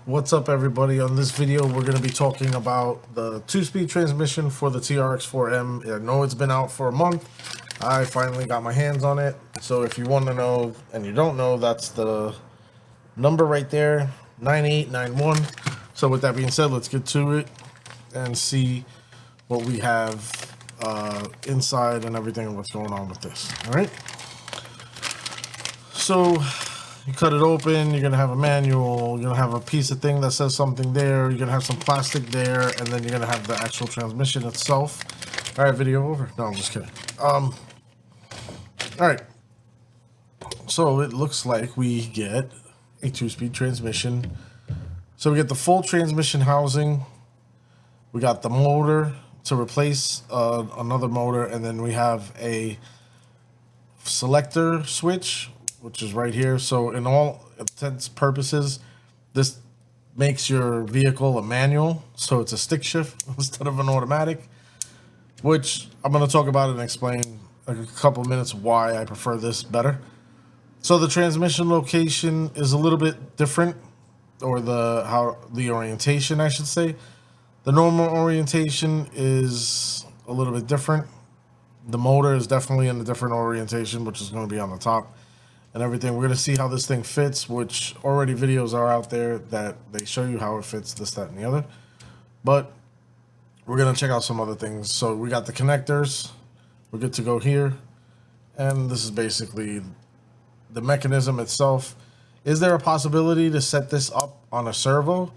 What's up, everybody? On this video we're going to be talking about the 2-speed transmission for the TRX4M. I know it's been out for a month. I finally got my hands on it, so if you want to know and you don't know, that's the number right there, 9891. So with that being said, let's get to it and see what we have inside and everything and what's going on with this. All right, so you cut it open, you're gonna have a manual, you're gonna have a piece of thing that says something there, you're gonna have some plastic there, and then you're gonna have the actual transmission itself. All right, video over. No, I'm just kidding. All right, so it looks like we get a 2-speed transmission. So we get the full transmission housing, we got the motor to replace another motor, and then we have a selector switch, which is right here. So in all intents purposes, this makes your vehicle a manual, so it's a stick shift instead of an automatic, which I'm going to talk about and explain in a couple of minutes why I prefer this better. So the transmission location is a little bit different, or the orientation, I should say. The normal orientation is a little bit different. The motor is definitely in a different orientation, which is going to be on the top and everything. We're going to see how this thing fits, which already videos are out there that they show you how it fits, this, that, and the other. But we're going to check out some other things. So we got the connectors. We're good to go here. And this is basically the mechanism itself. Is there a possibility to set this up on a servo?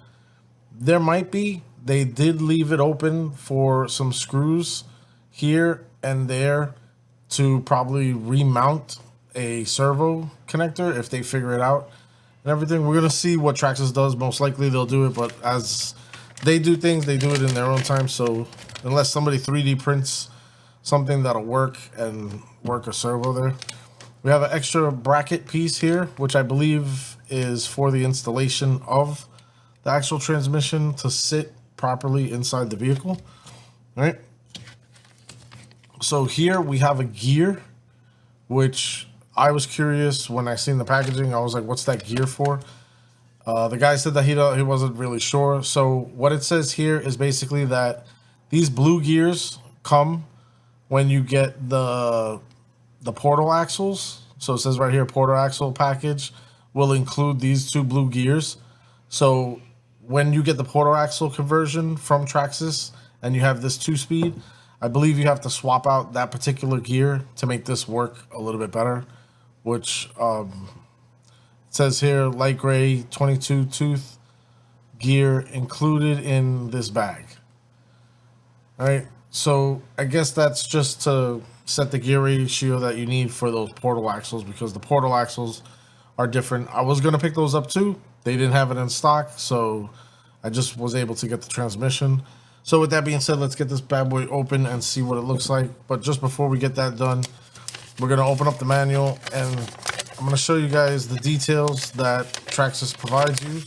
There might be. They did leave it open for some screws here and there to probably remount a servo connector if they figure it out and everything. We're gonna see what Traxxas does. Most likely they'll do it, but as they do things, they do it in their own time. So unless somebody 3D prints something that'll work and work a servo there. We have an extra bracket piece here, which I believe is for the installation of the actual transmission to sit properly inside the vehicle. All right. So here we have a gear, which I was curious when I seen the packaging. I was like, what's that gear for? The guy said that he wasn't really sure. So what it says here is basically that these blue gears come when you get the portal axles. So it says right here, portal axle package will include these two blue gears. So when you get the portal axle conversion from Traxxas and you have this 2-speed, I believe you have to swap out that particular gear to make this work a little bit better, which it says here, light gray 22 tooth gear included in this bag. All right, so I guess that's just to set the gear ratio that you need for those portal axles, because the portal axles are different. I was going to pick those up too. They didn't have it in stock, so I just was able to get the transmission. So with that being said, let's get this bad boy open and see what it looks like. But just before we get that done, we're going to open up the manual and I'm going to show you guys the details that Traxxas provides you,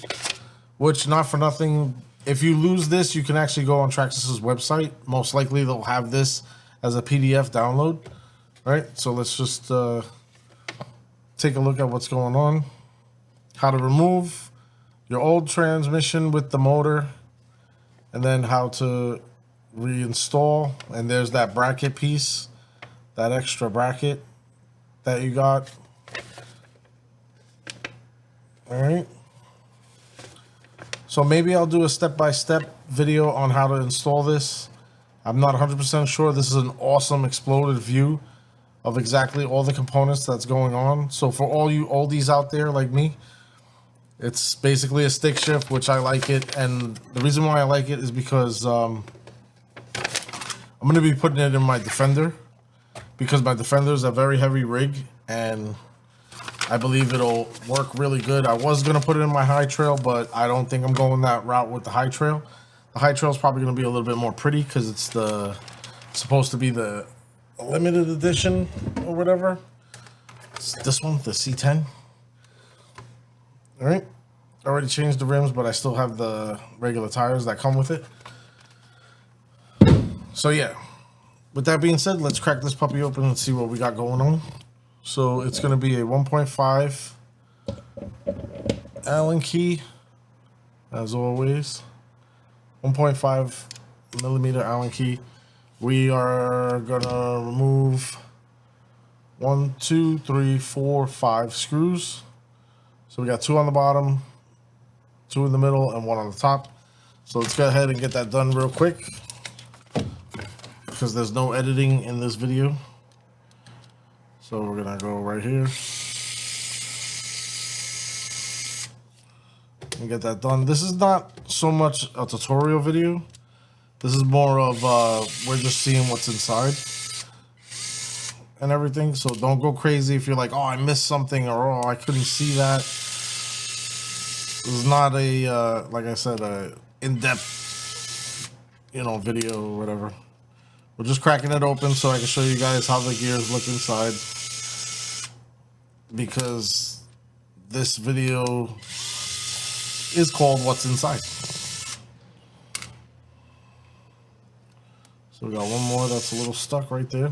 which, not for nothing, if you lose this, you can actually go on Traxxas's website. Most likely they'll have this as a PDF download. All right, so let's just take a look at what's going on. How to remove your old transmission with the motor, and then how to reinstall. And there's that bracket piece, that extra bracket that you got. All right. So maybe I'll do a step-by-step video on how to install this. I'm not 100% sure. This is an awesome exploded view of exactly all the components that's going on. So for all you oldies out there like me, it's basically a stick shift, which I like it. And the reason why I like it is because I'm going to be putting it in my Defender, because my Defender is a very heavy rig and I believe it'll work really good. I was going to put it in my High Trail, but I don't think I'm going that route with the High Trail. The High Trail is probably going to be a little bit more pretty because it's supposed to be the limited edition or whatever. It's this one, the C10. All right. I already changed the rims, but I still have the regular tires that come with it. So yeah, with that being said, let's crack this puppy open and see what we got going on. So it's going to be a 1.5 Allen key as always. 1.5 millimeter Allen key. We are gonna remove 1, 2, 3, 4, 5 screws. So we got 2 on the bottom, 2 in the middle, and 1 on the top. So let's go ahead and get that done real quick, because there's no editing in this video. So we're gonna go right here and get that done. This is not so much a tutorial video. This is more of we're just seeing what's inside and everything. So don't go crazy if you're like, oh, I missed something, or oh, I couldn't see that. This is not a like I said, a in-depth, video or whatever. We're just cracking it open so I can show you guys how the gears look inside, because this video is called What's Inside. So we got one more that's a little stuck right there.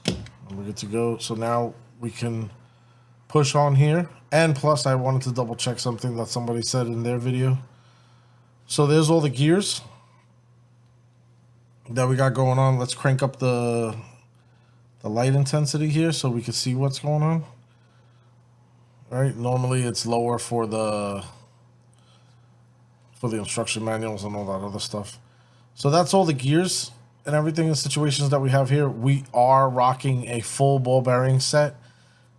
And we're good to go. So now we can push on here. And plus I wanted to double check something that somebody said in their video. So there's all the gears that we got going on. Let's crank up the light intensity here so we can see what's going on. All right, normally it's lower for the instruction manuals and all that other stuff. So that's all the gears and everything in situations that we have here. We are rocking a full ball bearing set.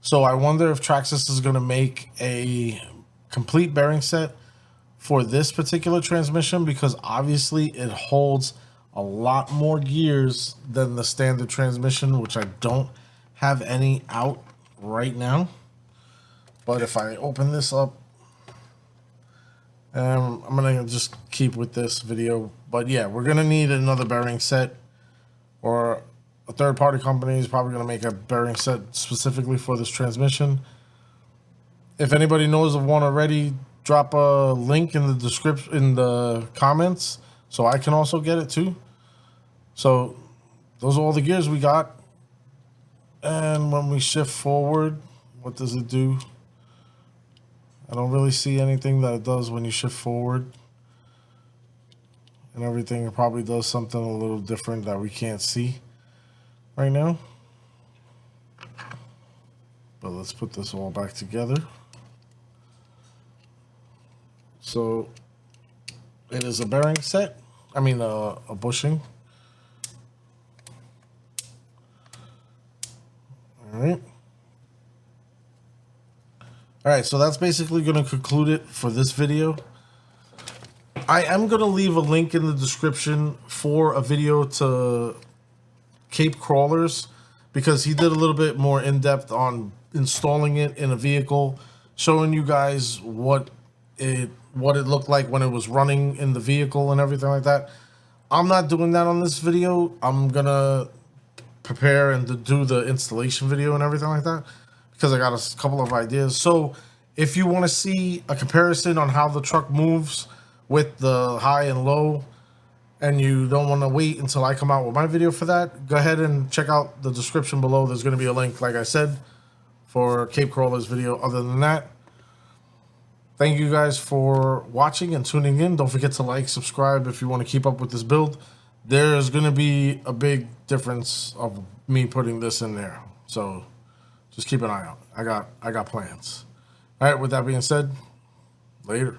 So I wonder if Traxxas is going to make a complete bearing set for this particular transmission, because obviously it holds a lot more gears than the standard transmission, which I don't have any out right now. But if I open this up, I'm gonna just keep with this video. But yeah, we're gonna need another bearing set, or a third-party company is probably gonna make a bearing set specifically for this transmission. If anybody knows of one already, drop a link in the description, in the comments, so I can also get it too. So those are all the gears we got. And when we shift forward, what does it do? I don't really see anything that it does when you shift forward and everything. It probably does something a little different that we can't see right now. But let's put this all back together. So it is a bearing set. I mean a bushing. All right. All right, so that's basically going to conclude it for this video. I am going to leave a link in the description for a video to Cape Crawlers, because he did a little bit more in-depth on installing it in a vehicle, showing you guys what it looked like when it was running in the vehicle and everything like that. I'm not doing that on this video. I'm going to prepare and do the installation video and everything like that, because I got a couple of ideas. So if you want to see a comparison on how the truck moves with the high and low, and you don't want to wait until I come out with my video for that, go ahead and check out the description below. There's going to be a link, like I said, for Cape Crawler's video. Other than that, thank you guys for watching and tuning in. Don't forget to like, subscribe if you want to keep up with this build. There's going to be a big difference of me putting this in there. So just keep an eye out. I got plans. All right, with that being said, later.